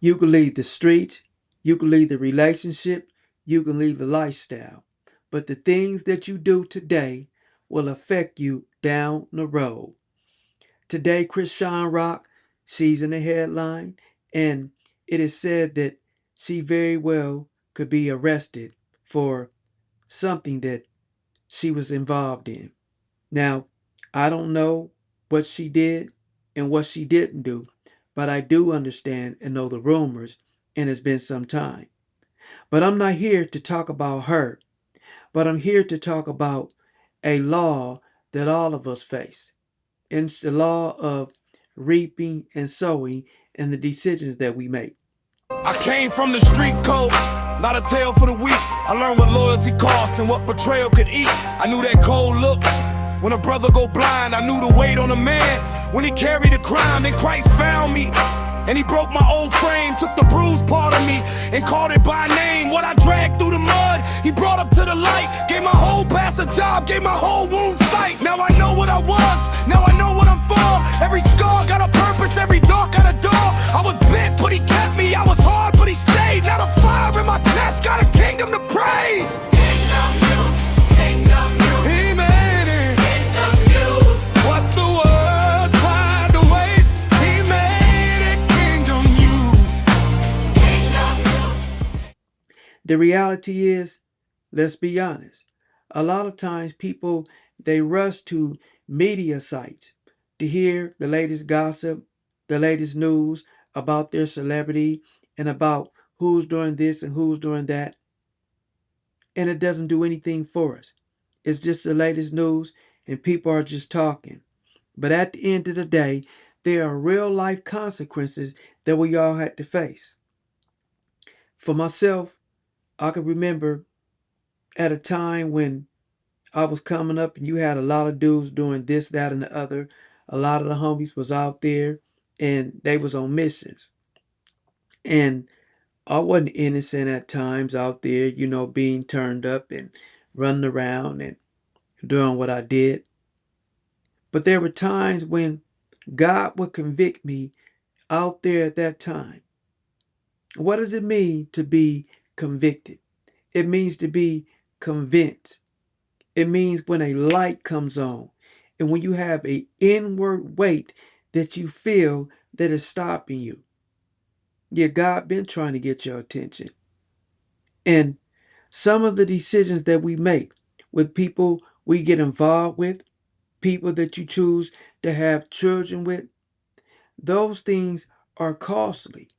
You can leave the streets, you can leave the relationship, you can leave the lifestyle. But the things that you do today will affect you down the road. Today, Chrisean Rock, she's in the headline, and it is said that she very well could be arrested for something that she was involved in. Now, I don't know what she did and what she didn't do, but I do understand and know the rumors, and it's been some time. But I'm not here to talk about her, but I'm here to talk about a law that all of us face. And it's the law of reaping and sowing and the decisions that we make. I came from the street code, not a tale for the weak. I learned what loyalty costs and what betrayal could eat. I knew that cold look when a brother go blind. I knew the weight on a man when he carried a crime. Then Christ found me, and he broke my old frame, took the bruised part of me and called it by name. What I dragged through the mud, he brought up to the light. Gave my whole past a job, gave my whole wound sight. Now I know what I was, now I know what I'm for. Every scar got a purpose, every dark got a door. I was bent, but he kept me. I was hard, but he stayed. Now the fire in my chest got a kingdom to praise. Kingdom youth, kingdom youth. He made it. Kingdom youth. What the world tried to waste, he made it. Kingdom youth. Kingdom youth. The reality is, let's be honest, a lot of times people, they rush to media sites to hear the latest gossip, the latest news about their celebrity and about who's doing this and who's doing that. And it doesn't do anything for us. It's just the latest news and people are just talking. But at the end of the day, there are real life consequences that we all had to face. For myself, I can remember at a time when I was coming up and you had a lot of dudes doing this, that, and the other. A lot of the homies was out there and they was on missions. And I wasn't innocent at times out there, being turned up and running around and doing what I did. But there were times when God would convict me out there at that time. What does it mean to be convicted? It means to be convinced. It means when a light comes on and when you have an inward weight that you feel that is stopping you. Yeah, God been trying to get your attention. And some of the decisions that we make with people we get involved with, people that you choose to have children with, those things are costly.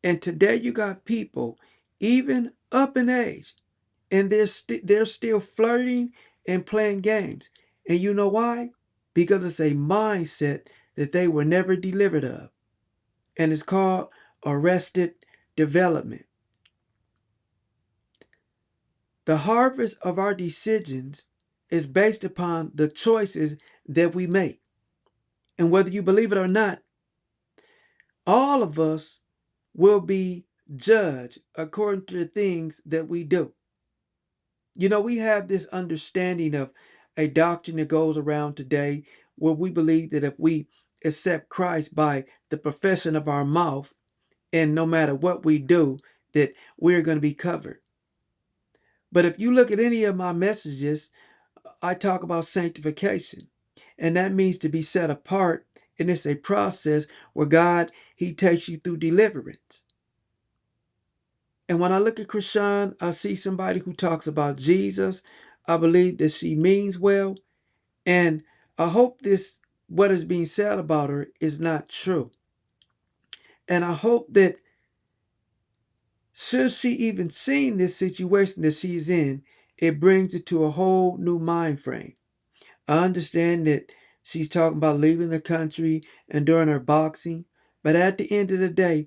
And today you got people, even up in age, and they're still flirting and playing games. And you know why? Because it's a mindset that they were never delivered of. And it's called arrested development. The harvest of our decisions is based upon the choices that we make. And whether you believe it or not, all of us will be judged according to the things that we do. We have this understanding of a doctrine that goes around today where we believe that if we accept Christ by the profession of our mouth, and no matter what we do, that we're going to be covered. But if you look at any of my messages, I talk about sanctification. And that means to be set apart. And it's a process where God, he takes you through deliverance. And when I look at Chrisean, I see somebody who talks about Jesus. I believe that she means well. And I hope what is being said about her is not true. And I hope that should she even seen this situation that she is in, it brings it to a whole new mind frame. I understand that she's talking about leaving the country and doing her boxing. But at the end of the day,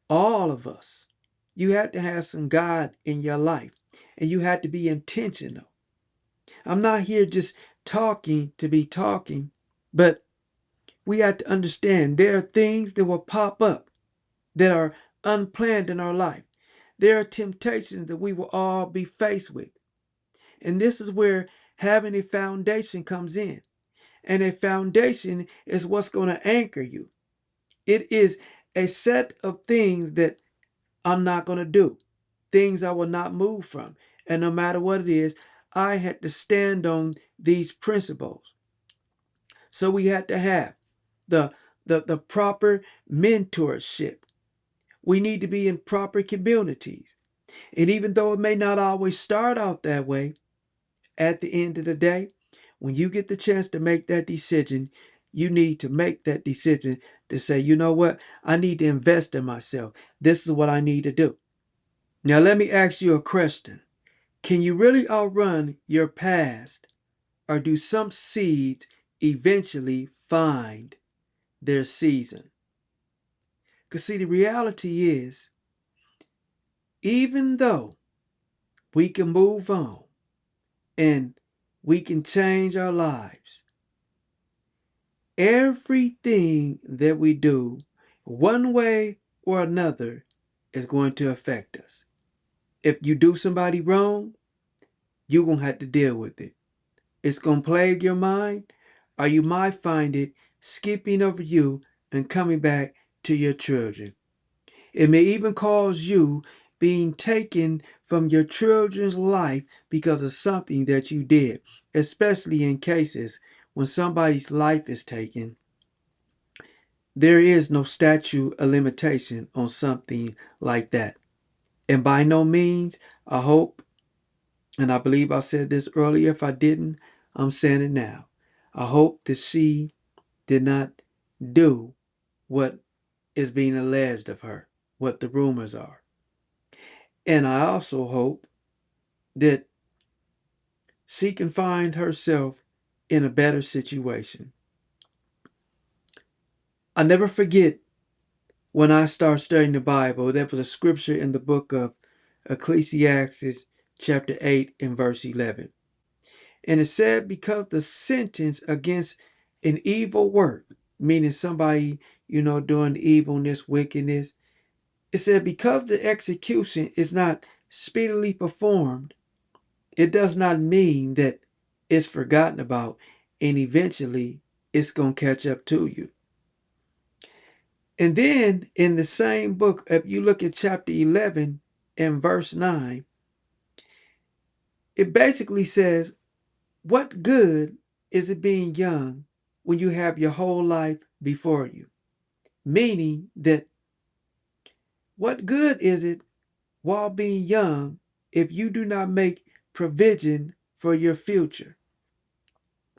all of us, you have to have some God in your life. And you have to be intentional. I'm not here just talking to be talking, but we have to understand there are things that will pop up that are unplanned in our life. There are temptations that we will all be faced with. And this is where having a foundation comes in. And a foundation is what's going to anchor you. It is a set of things that I'm not going to do, things I will not move from. And no matter what it is, I had to stand on these principles. So we had to have the, the proper mentorship. We need to be in proper communities. And even though it may not always start out that way, at the end of the day, when you get the chance to make that decision, you need to make that decision to say, you know what? I need to invest in myself. This is what I need to do. Now, let me ask you a question. Can you really outrun your past, or do some seeds eventually find their season? Because, see, the reality is, even though we can move on and we can change our lives, everything that we do, one way or another, is going to affect us. If you do somebody wrong, you're going to have to deal with it. It's going to plague your mind, or you might find it skipping over you and coming back to your children. It may even cause you being taken from your children's life because of something that you did, especially in cases when somebody's life is taken. There is no statute of limitation on something like that. And by no means, I hope, and I believe I said this earlier. If I didn't, I'm saying it now. I hope that she did not do what is being alleged of her, what the rumors are. And I also hope that she can find herself in a better situation. I never forget when I started studying the Bible, there was a scripture in the book of Ecclesiastes, chapter 8, and verse 11. And it said, because the sentence against an evil work, meaning somebody, doing evilness, wickedness, it said, because the execution is not speedily performed, it does not mean that it's forgotten about and eventually it's going to catch up to you. And then in the same book, if you look at chapter 11 and verse 9, it basically says, what good is it being young when you have your whole life before you? Meaning that what good is it while being young if you do not make provision for your future?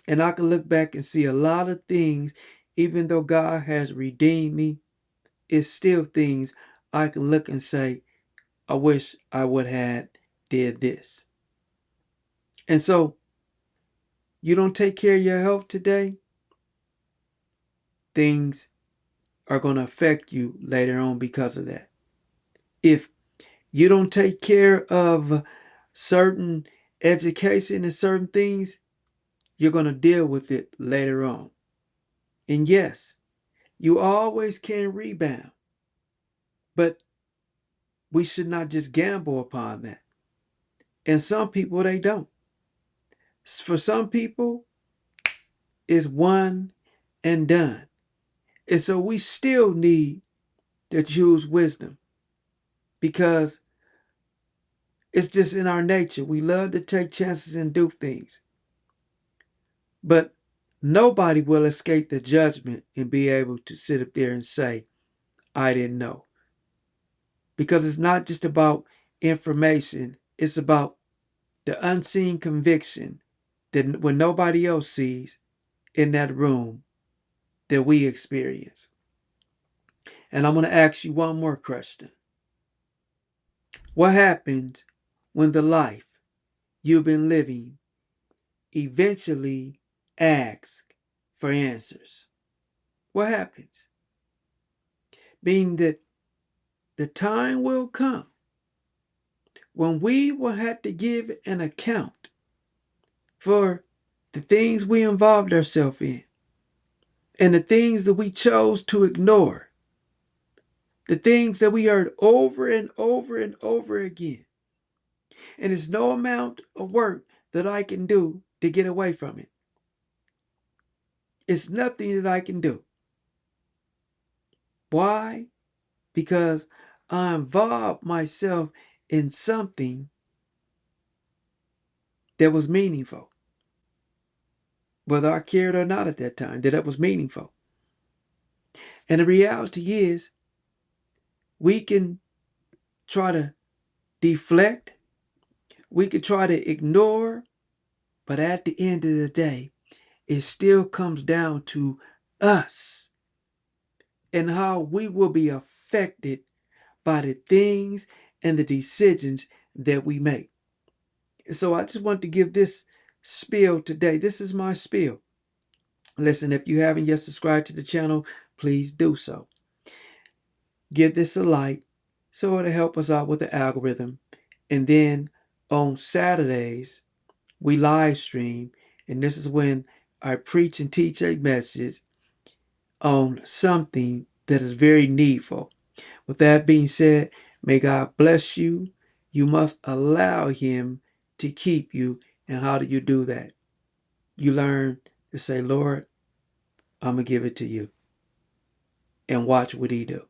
And I can look back and see a lot of things, even though God has redeemed me, it's still things I can look and say, I wish I would have did this. And so you don't take care of your health today, things are going to affect you later on because of that. If you don't take care of certain education and certain things, you're going to deal with it later on. And yes, you always can rebound, but we should not just gamble upon that. And some people, they don't. For some people, it's one and done. And so we still need to choose wisdom because it's just in our nature. We love to take chances and do things. But nobody will escape the judgment and be able to sit up there and say, I didn't know. Because it's not just about information, it's about the unseen conviction that when nobody else sees in that room that we experience. And I'm going to ask you one more question. What happens when the life you've been living eventually asks for answers? What happens? Being that the time will come when we will have to give an account for the things we involved ourselves in and the things that we chose to ignore, the things that we heard over and over and over again. And there's no amount of work that I can do to get away from it. It's nothing that I can do. Why? because I involved myself in something that was meaningful, whether I cared or not at that time, that was meaningful. And the reality is, we can try to deflect, we can try to ignore, but at the end of the day, it still comes down to us and how we will be affected by the things and the decisions that we make. So I just want to give this spiel today. This is my spiel. Listen, if you haven't yet subscribed to the channel, please do so. Give this a like so it'll help us out with the algorithm. And then on Saturdays, we live stream, and this is when I preach and teach a message on something that is very needful. With that being said, may God bless you. You must allow Him to keep you. And how do you do that? You learn to say, Lord, I'm going to give it to you, and watch what He do.